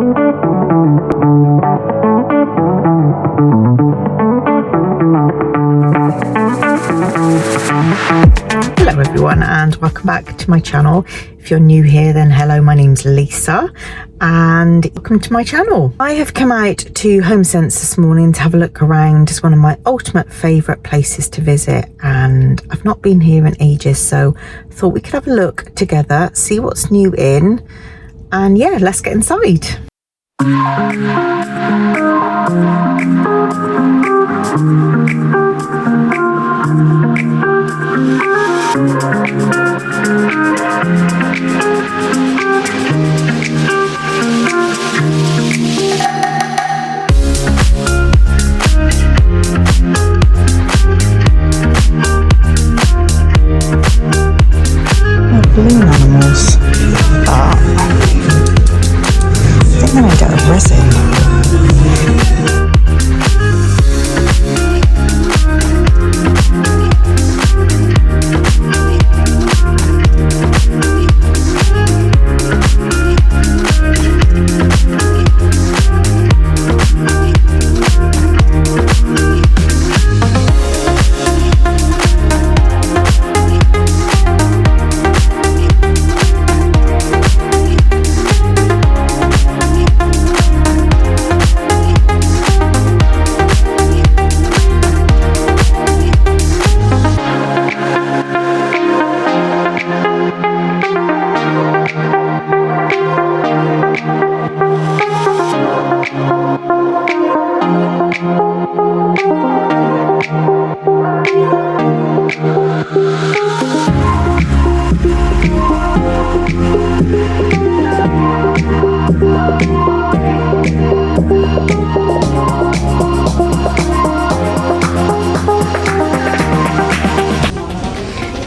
Hello everyone and welcome back to my channel. If you're new here, then hello, my name's Lisa and welcome to my channel. I have come out to HomeSense this morning to have a look around. It's one of my ultimate favourite places to visit and I've not been here in ages, so thought we could have a look together, see what's new in, and yeah, let's get inside. Balloon animals, but I think they're made out of resin.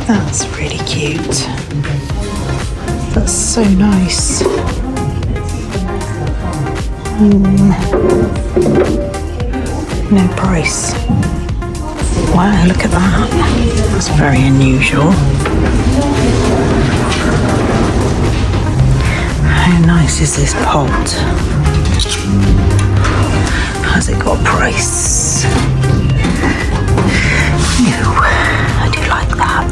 That's really cute. That's so nice. No price. Wow, look at that. That's very unusual. How nice is this pot? Has it got a price? No, I do like that.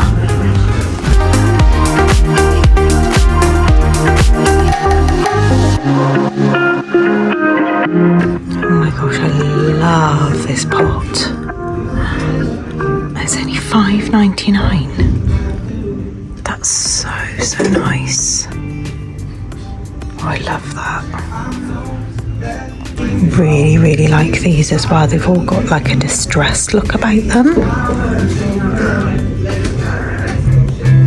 Oh my gosh, I love this pot. It's only $5.99. That's so nice. Oh, I love that. Really like these as well. They've all got like a distressed look about them.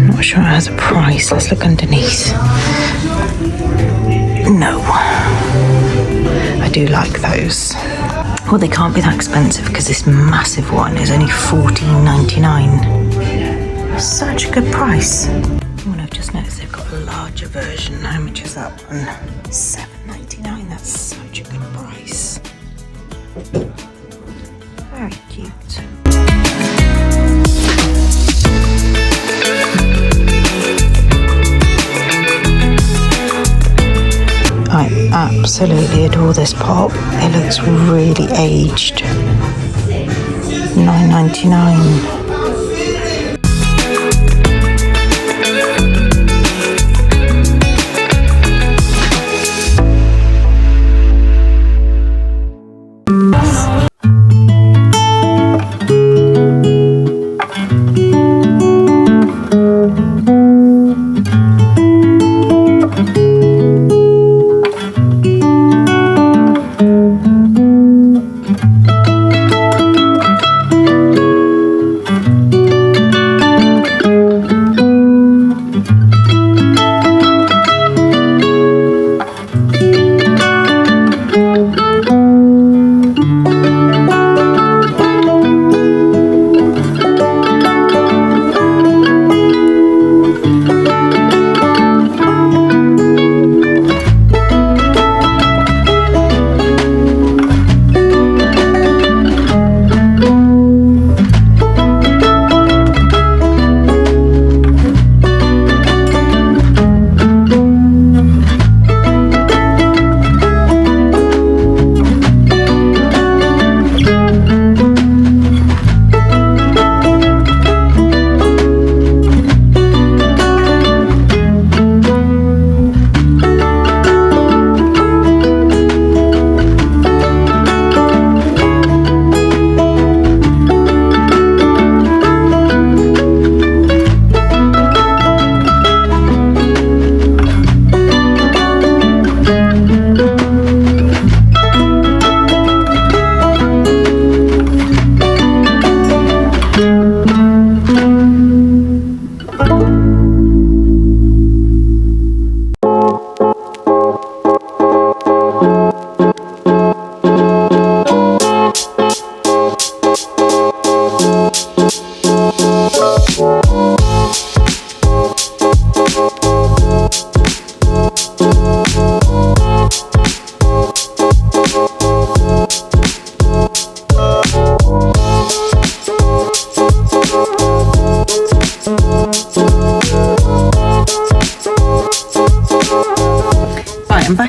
Not sure it has a price. Let's look underneath. No. I do like those. Well, they can't be that expensive because this massive one is only $14.99. Such a good price. Oh, and I've just noticed they've got a larger version. How much is that one? $7.99. That's such a good price. Very cute. I absolutely adore this pot. It looks really aged. $9.99.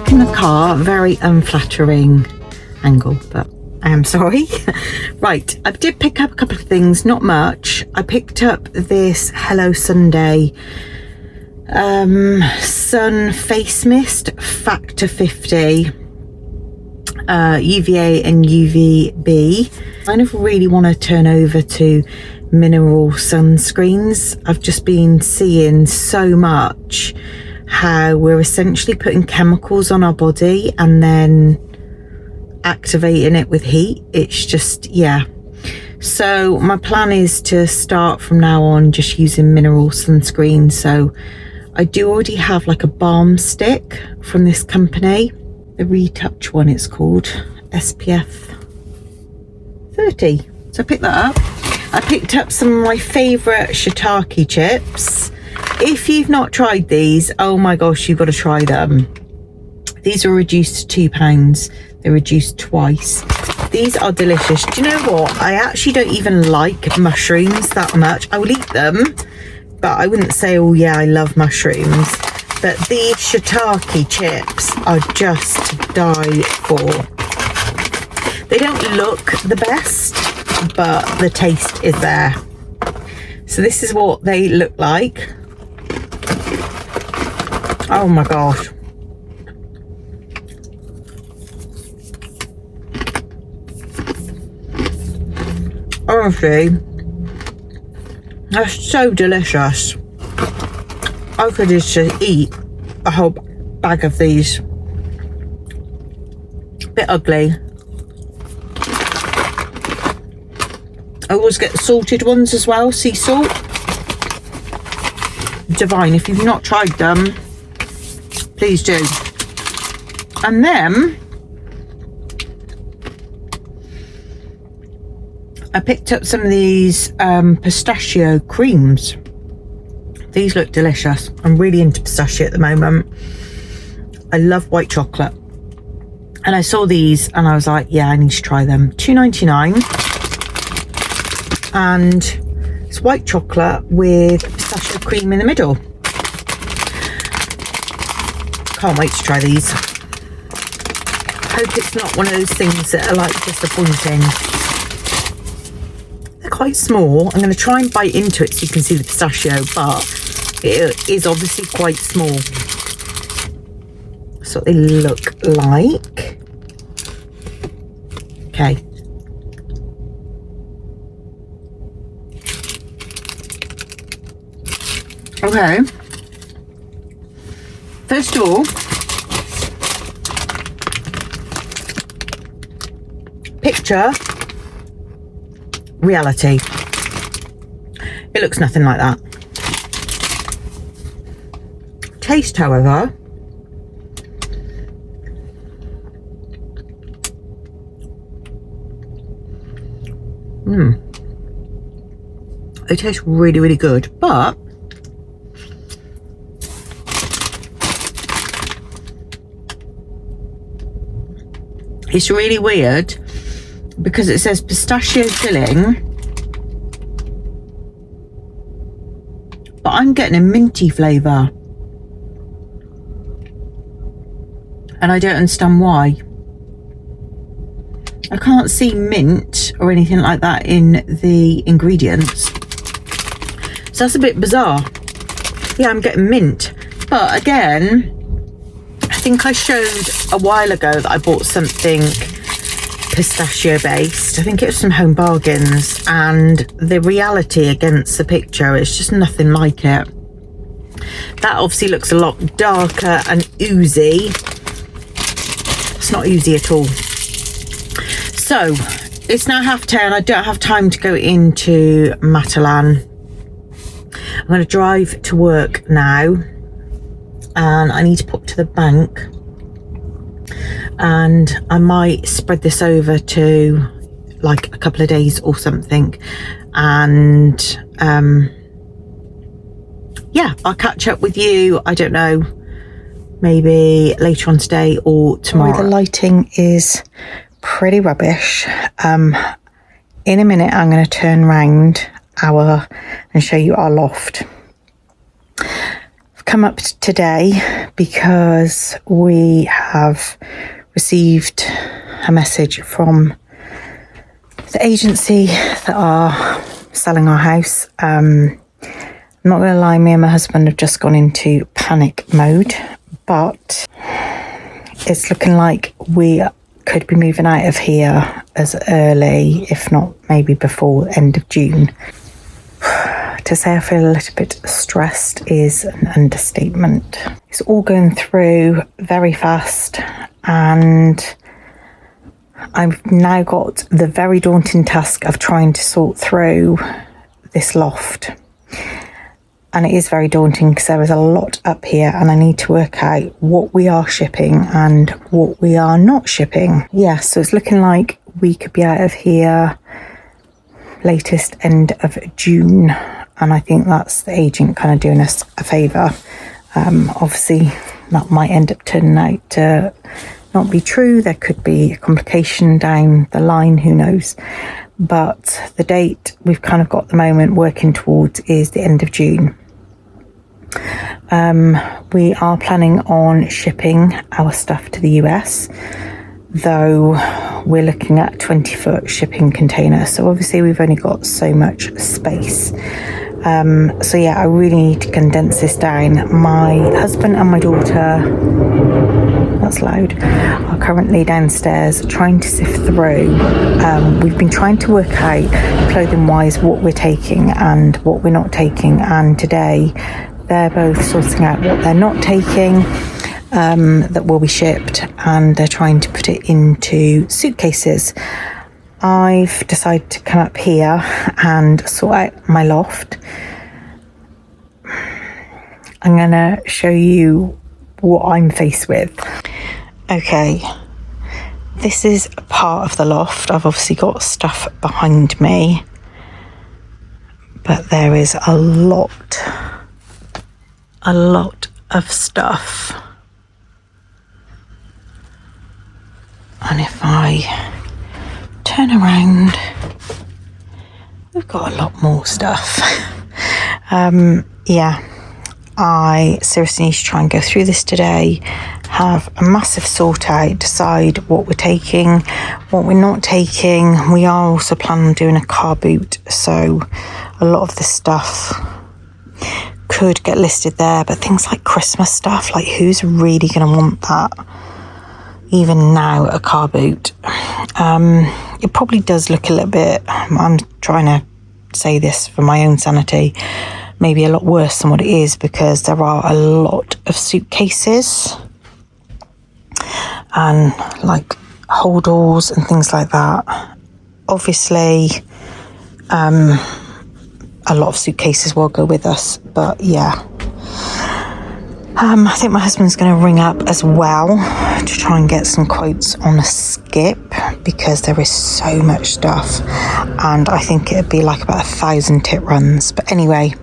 back in the car. Very unflattering angle, but I am sorry. Right, I did pick up a couple of things, not much. I picked up this Hello Sunday sun face mist, factor 50, UVA and UVB. I kind of really want to turn over to mineral sunscreens. I've just been seeing so much how we're essentially putting chemicals on our body and then activating it with heat. It's just, yeah. So my plan is to start from now on just using mineral sunscreen. So I do already have like a balm stick from this company, the Retouch one it's called, SPF 30. So I picked that up. I picked up some of my favourite shiitake chips. If you've not tried these, oh my gosh, you've got to try them. These are reduced to £2. They're reduced twice. These are delicious. Do you know what? I actually don't even like mushrooms that much. I will eat them, but I wouldn't say, oh yeah, I love mushrooms. But these shiitake chips are just to die for. They don't look the best, but the taste is there. So this is what they look like. Oh my gosh. Honestly, they're so delicious. I could just eat a whole bag of these. Bit ugly. I always get the salted ones as well, sea salt. Divine. If you've not tried them, please do. And then I picked up some of these pistachio creams. These look delicious. I'm really into pistachio at the moment. I love white chocolate. And I saw these and I was like, yeah, I need to try them. $2.99. And it's white chocolate with pistachio cream in the middle. Can't wait to try these. Hope it's not one of those things that are like disappointing. They're quite small. I'm going to try and bite into it so you can see the pistachio, but it is obviously quite small. That's what they look like. Okay. Okay. First of all, picture, reality. It looks nothing like that. Taste, however, it tastes really, really good, but it's really weird because it says pistachio filling, but I'm getting a minty flavour. And I don't understand why. I can't see mint or anything like that in the ingredients. So that's a bit bizarre. Yeah, I'm getting mint. But again, I think I showed a while ago that I bought something pistachio based. I think it was from Home Bargains, and the reality against the picture, it's just nothing like it. That obviously looks a lot darker and oozy. It's not oozy at all. So it's now 10:30. I don't have time to go into Matalan. I'm going to drive to work now, and I need to pop to the bank, and I might spread this over to like a couple of days or something, and yeah, I'll catch up with you, I don't know, maybe later on today or tomorrow. The lighting is pretty rubbish. In a minute I'm going to turn round and show you our loft. I've come up today because we have received a message from the agency that are selling our house. I'm not going to lie, me and my husband have just gone into panic mode, but it's looking like we could be moving out of here as early, if not maybe before end of June. To say I feel a little bit stressed is an understatement. It's all going through very fast, and I've now got the very daunting task of trying to sort through this loft. And it is very daunting because there is a lot up here, and I need to work out what we are shipping and what we are not shipping. Yeah, so it's looking like we could be out of here latest end of June. And I think that's the agent kind of doing us a favour. Obviously, that might end up turning out to not be true. There could be a complication down the line, who knows. But the date we've kind of got at the moment working towards is the end of June. We are planning on shipping our stuff to the US, though we're looking at a 20-foot shipping container. So obviously we've only got so much space. So yeah, I really need to condense this down. My husband and my daughter, that's loud, are currently downstairs trying to sift through. We've been trying to work out, clothing wise, what we're taking and what we're not taking, and today they're both sorting out what they're not taking, that will be shipped, and they're trying to put it into suitcases. I've decided to come up here and sort out my loft. I'm going to show you what I'm faced with. Okay, this is a part of the loft. I've obviously got stuff behind me, but there is a lot of stuff. And if I turn around, we've got a lot more stuff. Yeah, I seriously need to try and go through this today, have a massive sort out, decide what we're taking, what we're not taking. We are also planning on doing a car boot, so a lot of the stuff could get listed there, but things like Christmas stuff, like who's really going to want that even now, a car boot? It probably does look a little bit, I'm trying to say this for my own sanity, maybe a lot worse than what it is, because there are a lot of suitcases and like holdalls and things like that. Obviously a lot of suitcases will go with us, but yeah, I think my husband's going to ring up as well to try and get some quotes on a skip, because there is so much stuff, and I think it'd be like about 1,000 tit runs. But anyway,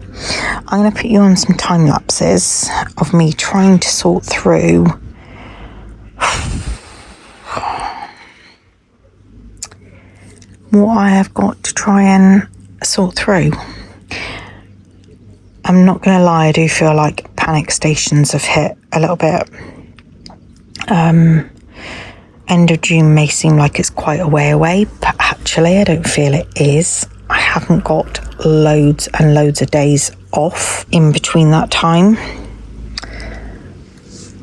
I'm going to put you on some time lapses of me trying to sort through what I have got to try and sort through. I'm not going to lie, I do feel like panic stations have hit a little bit. End of June may seem like it's quite a way away, but actually I don't feel it is. I haven't got loads and loads of days off in between that time.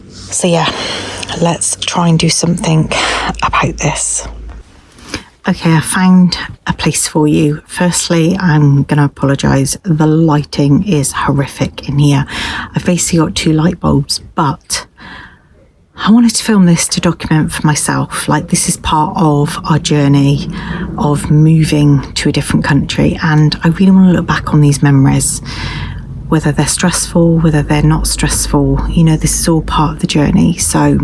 So yeah, let's try and do something about this. Okay, I found a place for you. Firstly, I'm going to apologise. The lighting is horrific in here. I've basically got 2 light bulbs, but I wanted to film this to document for myself. Like, this is part of our journey of moving to a different country, and I really want to look back on these memories, whether they're stressful, whether they're not stressful. You know, this is all part of the journey. So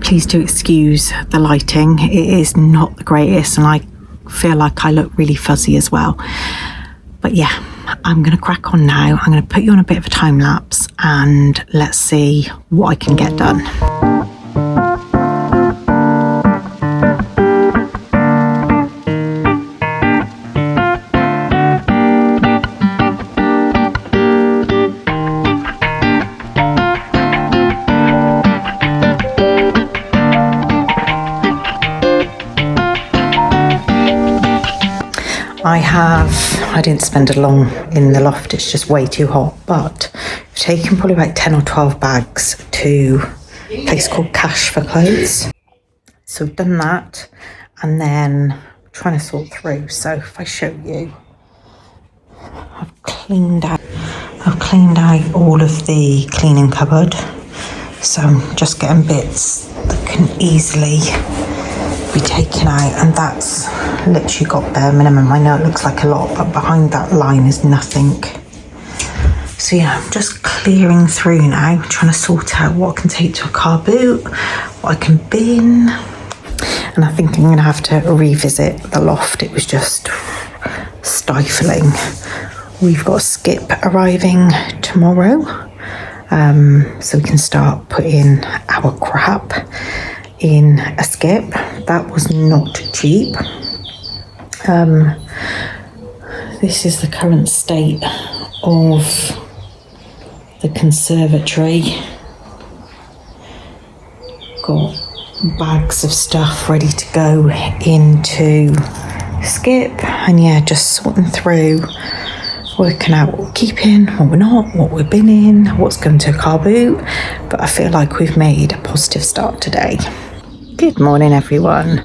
please do excuse the lighting. It is not the greatest, and I feel like I look really fuzzy as well. But yeah, I'm going to crack on now. I'm going to put you on a bit of a time lapse, and let's see what I can get done. I didn't spend it long in the loft, it's just way too hot, but I've taken probably about 10 or 12 bags to a place called Cash for Clothes. So we've done that, and then I'm trying to sort through. So if I show you, I've cleaned out all of the cleaning cupboard. So I'm just getting bits that can easily be taken out, and that's literally got bare minimum. I know it looks like a lot, but behind that line is nothing. So yeah, I'm just clearing through now, trying to sort out what I can take to a car boot, what I can bin. And I think I'm going to have to revisit the loft. It was just stifling. We've got Skip arriving tomorrow, so we can start putting our crap in a Skip. That was not cheap. This is the current state of the conservatory. Got bags of stuff ready to go into Skip, and yeah, just sorting through, working out what we're keeping, what we're not, what we're binning, what's going to a car boot. But I feel like we've made a positive start today. Good morning, everyone.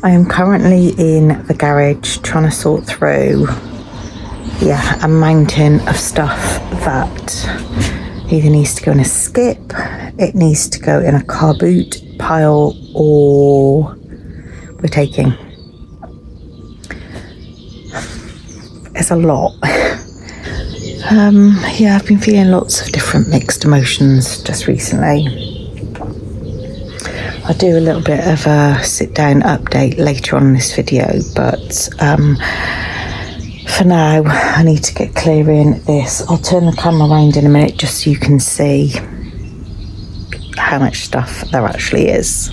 I am currently in the garage trying to sort through a mountain of stuff that either needs to go in a Skip, it needs to go in a car boot pile, or we're taking. It's a lot. I've been feeling lots of different mixed emotions just recently. I'll do a little bit of a sit down update later on in this video, but for now I need to get clearing this. I'll turn the camera around in a minute just so you can see how much stuff there actually is.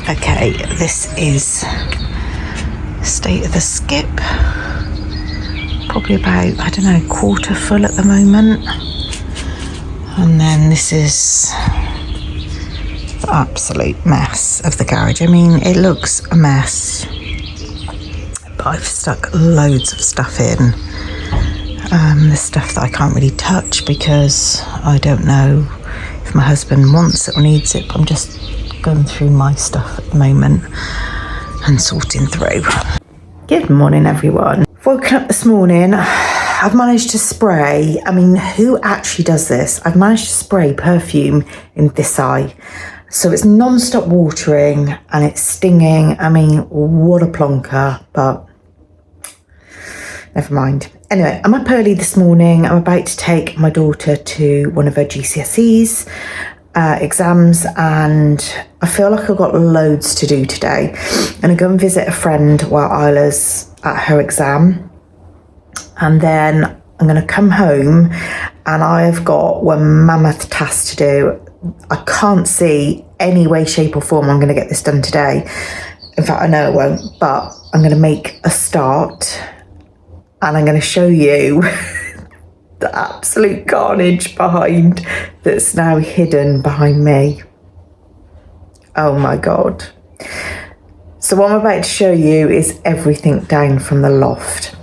Okay, this is state of the Skip. Probably about, I don't know, quarter full at the moment. And then this is the absolute mess of the garage. I mean, it looks a mess, but I've stuck loads of stuff in. The stuff that I can't really touch because I don't know if my husband wants it or needs it, but I'm just going through my stuff at the moment and sorting through. Good morning, everyone. Woken up this morning, I've managed to spray, I mean, who actually does this? I've managed to spray perfume in this eye. So it's non-stop watering and it's stinging. I mean, what a plonker, but never mind. Anyway, I'm up early this morning. I'm about to take my daughter to one of her GCSEs exams, and I feel like I've got loads to do today. I'm going to go and visit a friend while Isla's at her exam, and then I'm going to come home and I've got one mammoth task to do. I can't see any way, shape or form I'm going to get this done today. In fact, I know it won't, but I'm going to make a start and I'm going to show you the absolute carnage that's now hidden behind me. Oh my God. So what I'm about to show you is everything down from the loft.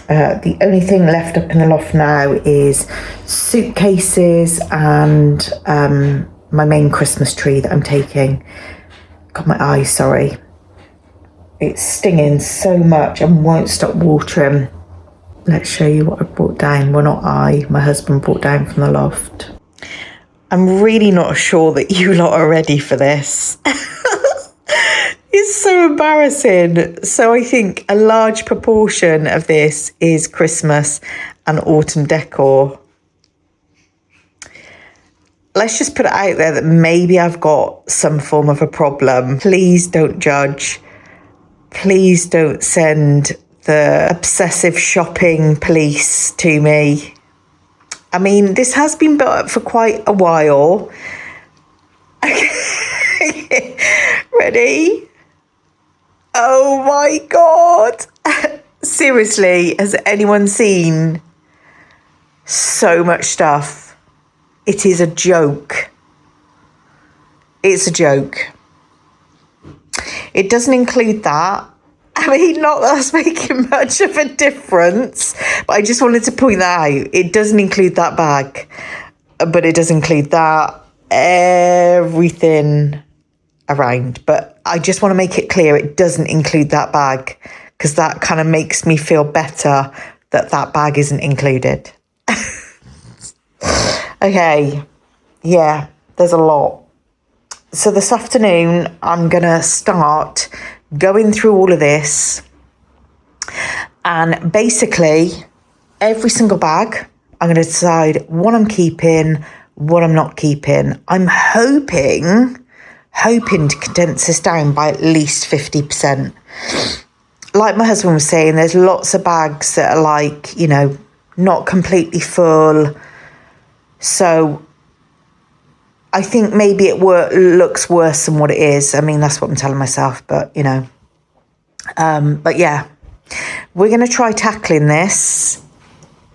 The only thing left up in the loft now is suitcases and my main Christmas tree that I'm taking. Got my eye, sorry. It's stinging so much and won't stop watering. Let's show you what I brought down. Well, not I, my husband brought down from the loft. I'm really not sure that you lot are ready for this. It's so embarrassing. So I think a large proportion of this is Christmas and autumn decor. Let's just put it out there that maybe I've got some form of a problem. Please don't judge. Please don't send the obsessive shopping police to me. I mean, this has been built up for quite a while. Ready? Oh my God. Seriously, has anyone seen so much stuff? It is a joke. It's a joke. It doesn't include that. I mean, not that that's making much of a difference, but I just wanted to point that out. It doesn't include that bag, but it does include that, everything around. But I just want to make it clear it doesn't include that bag, because that kind of makes me feel better that that bag isn't included. Okay, yeah, there's a lot. So this afternoon, I'm going to start going through all of this, and basically every single bag, I'm going to decide what I'm keeping, what I'm not keeping. I'm hoping to condense this down by at least 50%. Like my husband was saying, there's lots of bags that are like, you know, not completely full. So I think maybe it looks worse than what it is. I mean, that's what I'm telling myself, but you know. But yeah, we're going to try tackling this.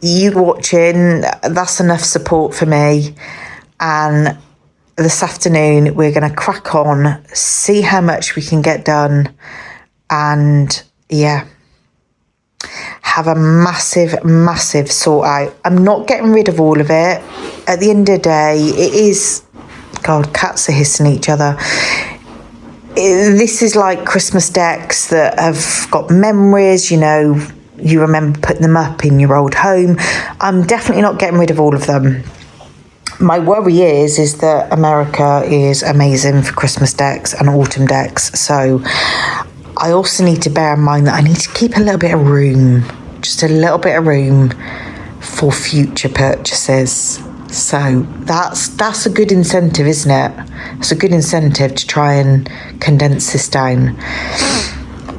You watching, that's enough support for me. And this afternoon, we're going to crack on, see how much we can get done. And yeah, have a massive sort out. I'm not getting rid of all of it. At the end of the day, it is... God, cats are hissing at each other. This is like Christmas decks that have got memories, you know, you remember putting them up in your old home. I'm definitely not getting rid of all of them. My worry is that America is amazing for Christmas decks and autumn decks. So I also need to bear in mind that I need to keep a little bit of room, just a little bit of room for future purchases. So that's a good incentive, isn't it? It's a good incentive to try and condense this down.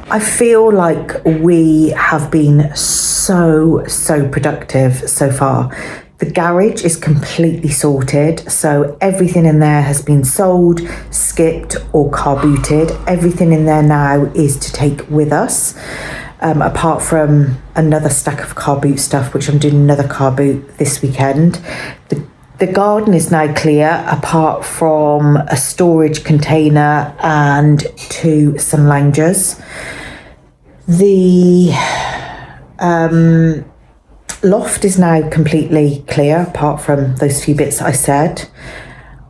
I feel like we have been so productive so far. The garage is completely sorted, so everything in there has been sold, skipped or car booted. Everything in there now is to take with us. Apart from another stack of car boot stuff, which I'm doing another car boot this weekend. The garden is now clear, apart from a storage container and some loungers. The loft is now completely clear, apart from those few bits I said.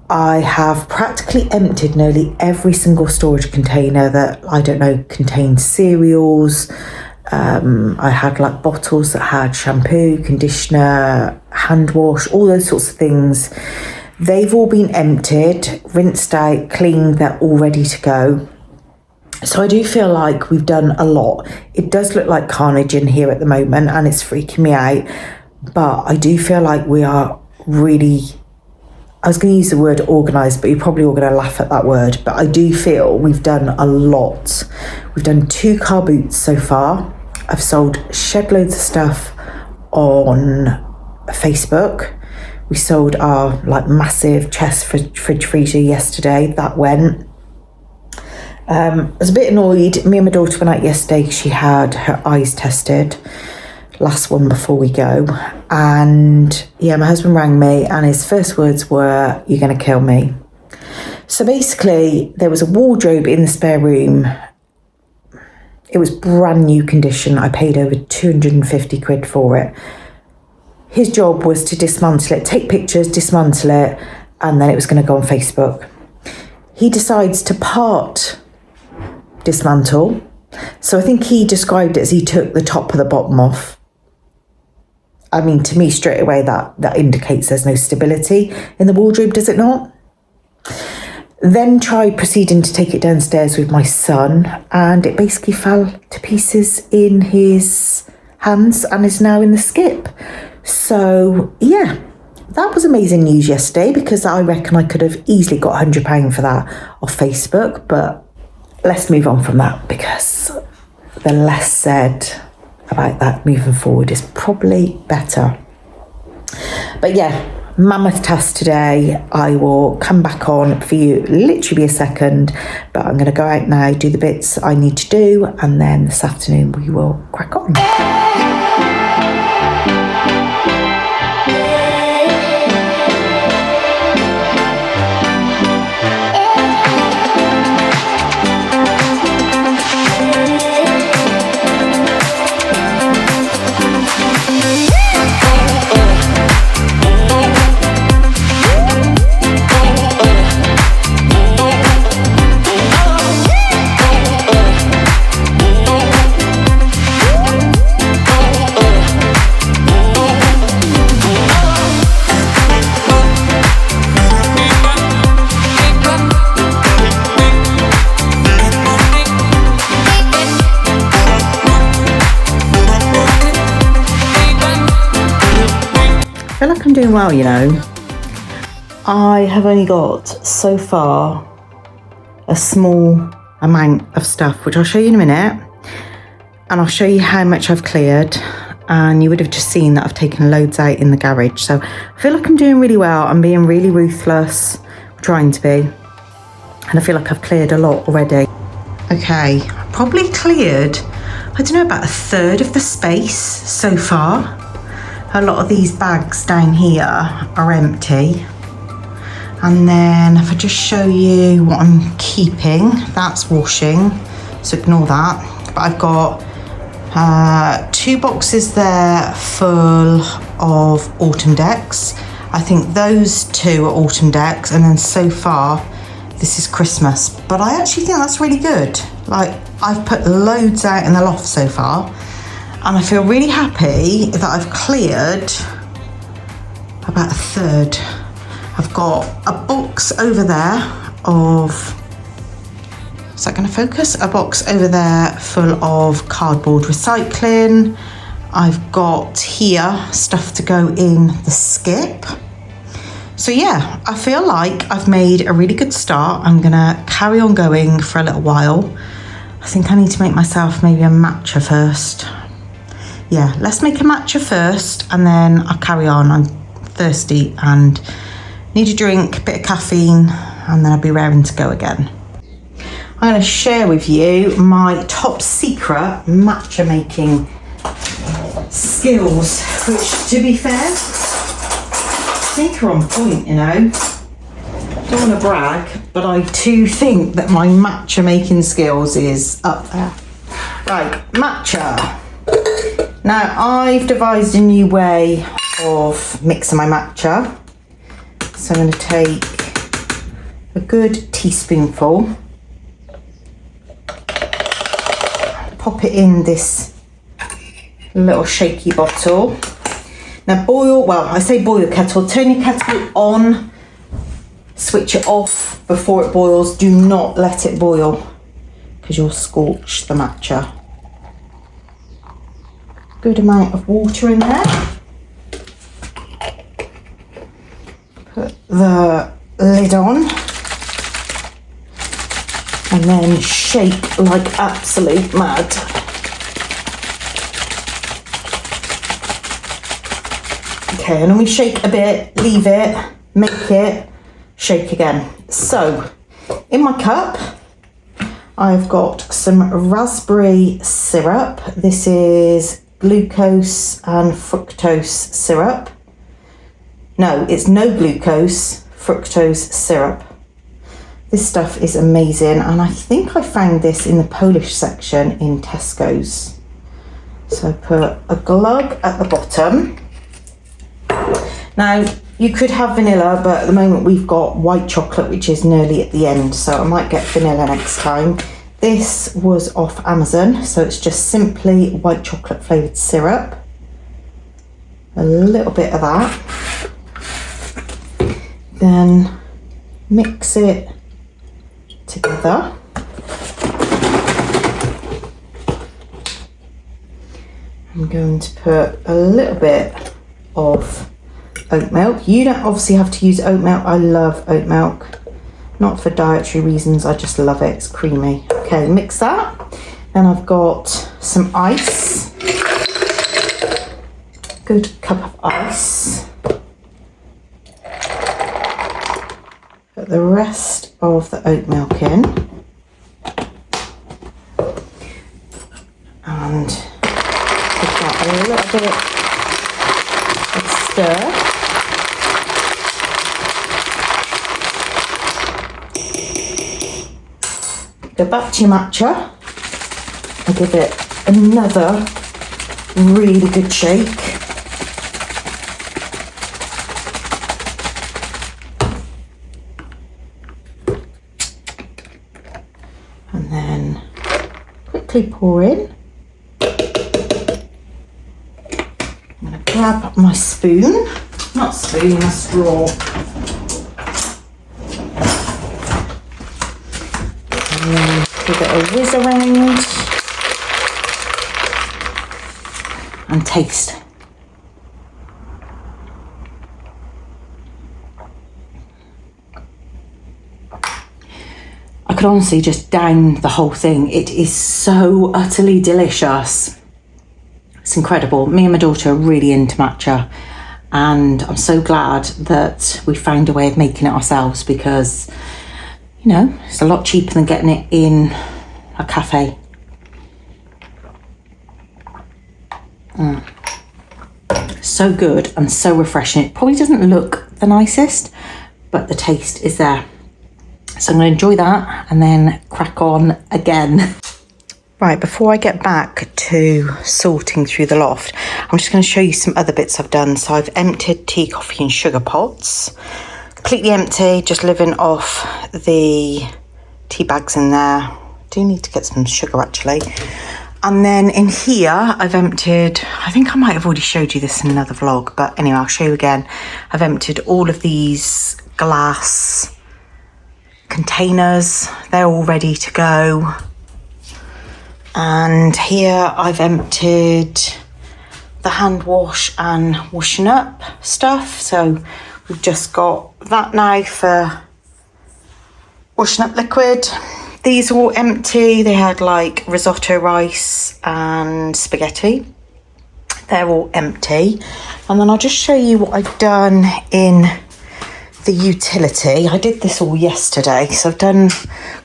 I have practically emptied nearly every single storage container that, I don't know, contains cereals. I had like bottles that had shampoo, conditioner, hand wash, all those sorts of things. They've all been emptied, rinsed out, cleaned, they're all ready to go. So I do feel like we've done a lot. It does look like carnage in here at the moment and it's freaking me out. But I do feel like we are really... I was going to use the word organised, but you're probably all going to laugh at that word. But I do feel we've done a lot. We've done 2 car boots so far. I've sold shed loads of stuff on Facebook. We sold our like massive chest fridge freezer yesterday. That went. I was a bit annoyed. Me and my daughter went out yesterday. She had her eyes tested. Last one before we go, and yeah, my husband rang me and his first words were, "You're going to kill me." So basically there was a wardrobe in the spare room. It was brand new condition. I paid over 250 quid for it. His job was to dismantle it, take pictures, dismantle it, and then it was going to go on Facebook. He decides to part dismantle. So I think he described it as he took the top of the bottom off. I mean, to me, straight away, that indicates there's no stability in the wardrobe, does it not? Then tried proceeding to take it downstairs with my son, and it basically fell to pieces in his hands and is now in the skip. So, yeah, that was amazing news yesterday, because I reckon I could have easily got £100 for that off Facebook, but let's move on from that, because the less said about that moving forward is probably better. But yeah, mammoth task today. I will come back on for you literally a second, but I'm going to go out now, do the bits I need to do, and then this afternoon we will crack on. I'm doing well, you know. I have only got so far a small amount of stuff, which I'll show you in a minute, and I'll show you how much I've cleared, and you would have just seen that I've taken loads out in the garage. So I feel like I'm doing really well. I'm being really ruthless, trying to be, and I feel like I've cleared a lot already. Okay, I probably cleared, I don't know, about a third of the space so far. A lot of these bags down here are empty. And then if I just show you what I'm keeping, that's washing, so ignore that. But I've got 2 boxes there full of autumn decks. I think those 2 are autumn decks, and then so far this is Christmas. But I actually think that's really good. Like, I've put loads out in the loft so far, and I feel really happy that I've cleared about a third. I've got a box over there of, is that going to focus? A box over there full of cardboard recycling. I've got here stuff to go in the skip. So yeah, I feel like I've made a really good start. I'm gonna carry on going for a little while. I think I need to make myself maybe a matcha first. Yeah, let's make a matcha first and then I'll carry on. I'm thirsty and need a drink, a bit of caffeine, and then I'll be raring to go again. I'm going to share with you my top secret matcha making skills, which, to be fair, I think are on point, you know. Don't want to brag, but I do think that my matcha making skills is up there. Right, matcha. Now, I've devised a new way of mixing my matcha. So I'm going to take a good teaspoonful, pop it in this little shaky bottle. Now boil, well, I say boil your kettle, turn your kettle on, switch it off before it boils. Do not let it boil because you'll scorch the matcha. Good amount of water in there. Put the lid on and then shake like absolute mad. Okay, and then we shake a bit, leave it, make it, shake again. So, in my cup, I've got some raspberry syrup. This is glucose and fructose syrup. No, it's no glucose, fructose syrup. This stuff is amazing, and I think I found this in the Polish section in Tesco's. So I put a glug at the bottom. Now, you could have vanilla, but at the moment we've got white chocolate, which is nearly at the end, so I might get vanilla next time. This was off Amazon, so it's just simply white chocolate flavoured syrup. A little bit of that. Then mix it together. I'm going to put a little bit of oat milk. You don't obviously have to use oat milk. I love oat milk. Not for dietary reasons, I just love it. It's creamy. Okay, mix that. Then I've got some ice. Good cup of ice. Put the rest of the oat milk in. And give that a little bit of stir. Go back to your matcha and give it another really good shake. And then quickly pour in. I'm going to grab my spoon, not spoon, a straw. And then give it a whiz around and taste. could honestly just down the whole thing. It is so utterly delicious. It's incredible. Me and my daughter are really into matcha, and I'm so glad that we found a way of making it ourselves, because, you know, it's a lot cheaper than getting it in a cafe. So good and so refreshing. It probably doesn't look the nicest, but the taste is there. So I'm going to enjoy that and then crack on again. Right, before I get back to sorting through the loft, I'm just going to show you some other bits I've done. So I've emptied tea, coffee and sugar pots. Completely empty, just living off the tea bags in there. Do need to get some sugar actually. And then in here, I've emptied, I think I might have already showed you this in another vlog, but anyway, I'll show you again. I've emptied all of these glass containers. They're all ready to go. And here I've emptied the hand wash and washing up stuff. So we've just got that now for washing up liquid. These are all empty. They had like risotto rice and spaghetti. They're all empty. And then I'll just show you what I've done in the utility. I did this all yesterday, so I've done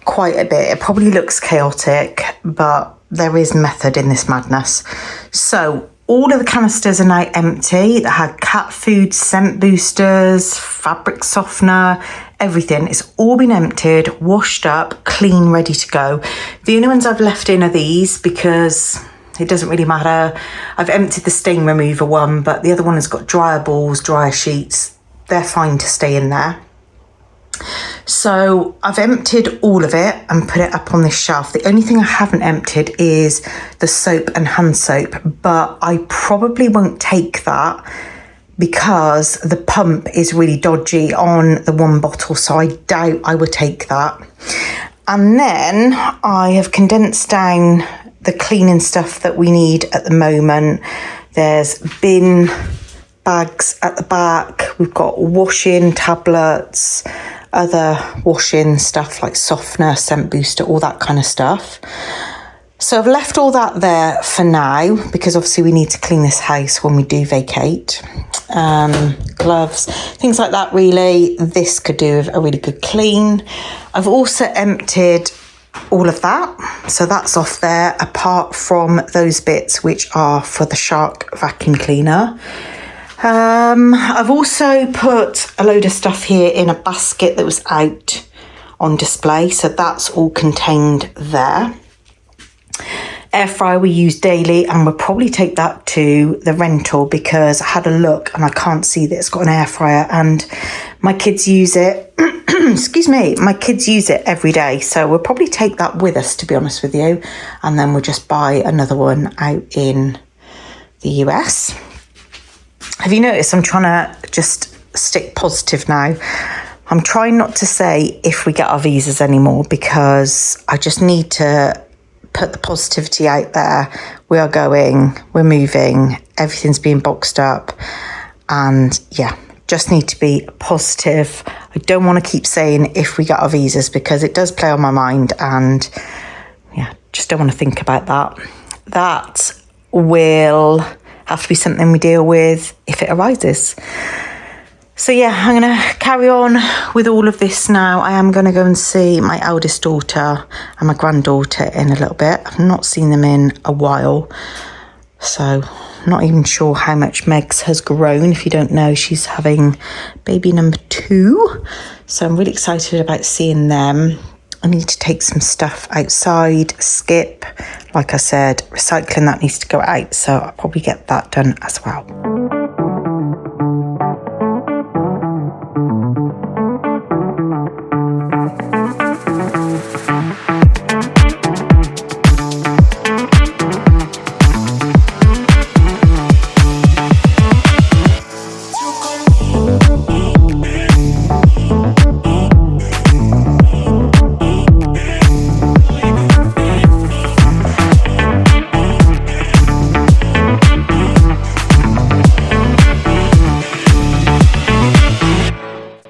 quite a bit. It probably looks chaotic, but there is method in this madness. So all of the canisters are now empty. That had cat food, scent boosters, fabric softener, everything. It's all been emptied, washed up, clean, ready to go. The only ones I've left in are these because it doesn't really matter. I've emptied the stain remover one, but the other one has got dryer balls, dryer sheets. They're fine to stay in there. So I've emptied all of it and put it up on this shelf. The only thing I haven't emptied is the soap and hand soap, but I probably won't take that because the pump is really dodgy on the one bottle, so I doubt I would take that. And then I have condensed down the cleaning stuff that we need at the moment. There's bin bags at the back. We've got washing tablets, other washing stuff like softener, scent booster, all that kind of stuff. So I've left all that there for now because obviously we need to clean this house when we do vacate. Gloves, things like that really. This could do a really good clean. I've also emptied all of that. So that's off there, apart from those bits which are for the Shark vacuum cleaner. I've also put a load of stuff here in a basket that was out on display. So that's all contained there. Air fryer we use daily, and we'll probably take that to the rental because I had a look and I can't see that it's got an air fryer, and my kids use it. Excuse me, my kids use it every day, so we'll probably take that with us, to be honest with you, and then we'll just buy another one out in the US. Have you noticed I'm trying to just stick positive now? I'm trying not to say if we get our visas anymore because I just need to put the positivity out there. We are going, we're moving, everything's being boxed up, and yeah, just need to be positive. I don't want to keep saying if we get our visas because it does play on my mind, and yeah, just don't want to think about that. That will have to be something we deal with if it arises. So yeah, I'm going to carry on with all of this now. I am going to go and see my eldest daughter and my granddaughter in a little bit. I've not seen them in a while, so I'm not even sure how much Megs has grown. If you don't know, she's having baby number 2. So I'm really excited about seeing them. I need to take some stuff outside, skip. Like I said, recycling that needs to go out, so I'll probably get that done as well.